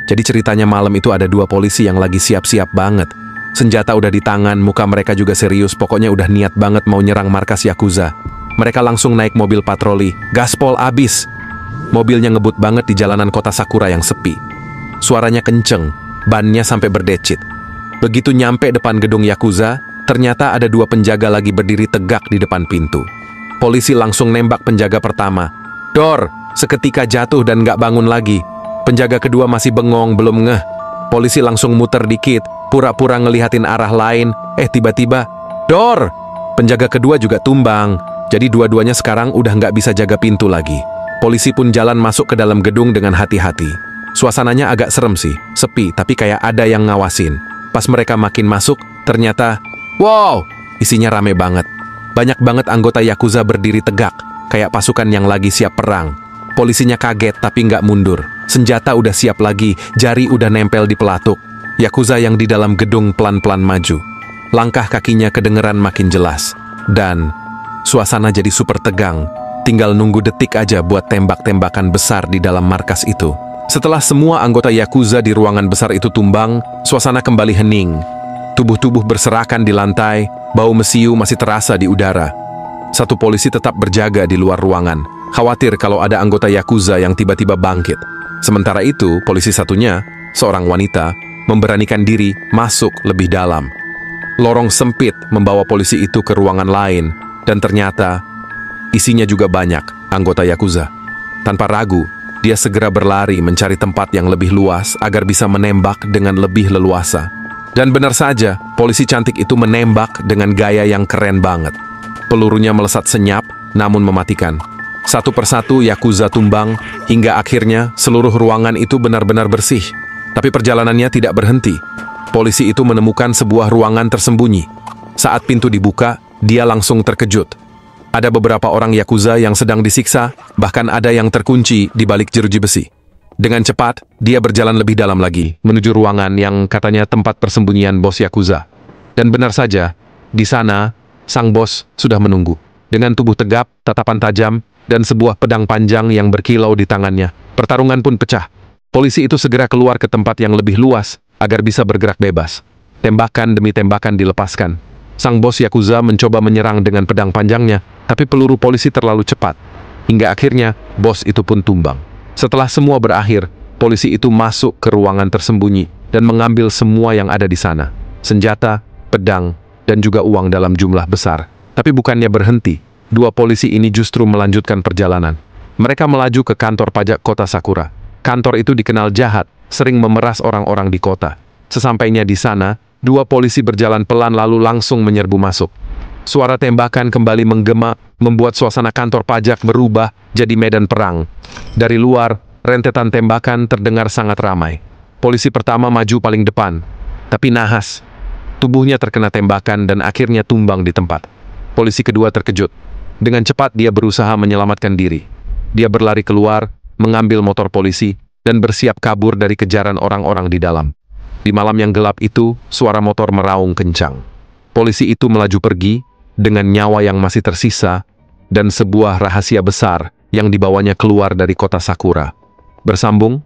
Jadi ceritanya malam itu ada dua polisi yang lagi siap-siap banget. Senjata udah di tangan, muka mereka juga serius, pokoknya udah niat banget mau nyerang markas Yakuza. Mereka langsung naik mobil patroli, gaspol abis. Mobilnya ngebut banget di jalanan kota Sakura yang sepi. Suaranya kenceng, bannya sampai berdecit. Begitu nyampe depan gedung Yakuza, ternyata ada dua penjaga lagi berdiri tegak di depan pintu. Polisi langsung nembak penjaga pertama. Dor, seketika jatuh dan gak bangun lagi. Penjaga kedua masih bengong, belum ngeh. Polisi langsung muter dikit, pura-pura ngelihatin arah lain. Tiba-tiba, Dor! Penjaga kedua juga tumbang. Jadi dua-duanya sekarang udah gak bisa jaga pintu lagi. Polisi pun jalan masuk ke dalam gedung dengan hati-hati. Suasananya agak serem sih, sepi, tapi kayak ada yang ngawasin. Pas mereka makin masuk, ternyata, wow! Isinya rame banget. Banyak banget anggota Yakuza berdiri tegak, kayak pasukan yang lagi siap perang. Polisinya kaget tapi nggak mundur. Senjata udah siap lagi, jari udah nempel di pelatuk. Yakuza yang di dalam gedung pelan-pelan maju. Langkah kakinya kedengeran makin jelas. Dan suasana jadi super tegang. Tinggal nunggu detik aja buat tembak-tembakan besar di dalam markas itu. Setelah semua anggota Yakuza di ruangan besar itu tumbang, suasana kembali hening. Tubuh-tubuh berserakan di lantai, bau mesiu masih terasa di udara. Satu polisi tetap berjaga di luar ruangan, khawatir kalau ada anggota Yakuza yang tiba-tiba bangkit. Sementara itu, polisi satunya, seorang wanita, memberanikan diri masuk lebih dalam. Lorong sempit membawa polisi itu ke ruangan lain, dan ternyata isinya juga banyak anggota Yakuza. Tanpa ragu, dia segera berlari mencari tempat yang lebih luas agar bisa menembak dengan lebih leluasa. Dan benar saja, polisi cantik itu menembak dengan gaya yang keren banget. Pelurunya melesat senyap, namun mematikan. Satu persatu Yakuza tumbang, hingga akhirnya seluruh ruangan itu benar-benar bersih. Tapi perjalanannya tidak berhenti. Polisi itu menemukan sebuah ruangan tersembunyi. Saat pintu dibuka, dia langsung terkejut. Ada beberapa orang Yakuza yang sedang disiksa, bahkan ada yang terkunci di balik jeruji besi. Dengan cepat, dia berjalan lebih dalam lagi, menuju ruangan yang katanya tempat persembunyian bos Yakuza. Dan benar saja, di sana, sang bos sudah menunggu. Dengan tubuh tegap, tatapan tajam, dan sebuah pedang panjang yang berkilau di tangannya. Pertarungan pun pecah. Polisi itu segera keluar ke tempat yang lebih luas, agar bisa bergerak bebas. Tembakan demi tembakan dilepaskan. Sang bos Yakuza mencoba menyerang dengan pedang panjangnya, tapi peluru polisi terlalu cepat. Hingga akhirnya, bos itu pun tumbang. Setelah semua berakhir, polisi itu masuk ke ruangan tersembunyi dan mengambil semua yang ada di sana. Senjata, pedang, dan juga uang dalam jumlah besar. Tapi bukannya berhenti, dua polisi ini justru melanjutkan perjalanan. Mereka melaju ke kantor pajak kota Sakura. Kantor itu dikenal jahat, sering memeras orang-orang di kota. Sesampainya di sana, dua polisi berjalan pelan lalu langsung menyerbu masuk. Suara tembakan kembali menggema, membuat suasana kantor pajak berubah jadi medan perang. Dari luar, rentetan tembakan terdengar sangat ramai. Polisi pertama maju paling depan, tapi nahas. Tubuhnya terkena tembakan dan akhirnya tumbang di tempat. Polisi kedua terkejut. Dengan cepat dia berusaha menyelamatkan diri. Dia berlari keluar, mengambil motor polisi, dan bersiap kabur dari kejaran orang-orang di dalam. Di malam yang gelap itu, suara motor meraung kencang. Polisi itu melaju pergi, dengan nyawa yang masih tersisa, dan sebuah rahasia besar yang dibawanya keluar dari kota Sakura. Bersambung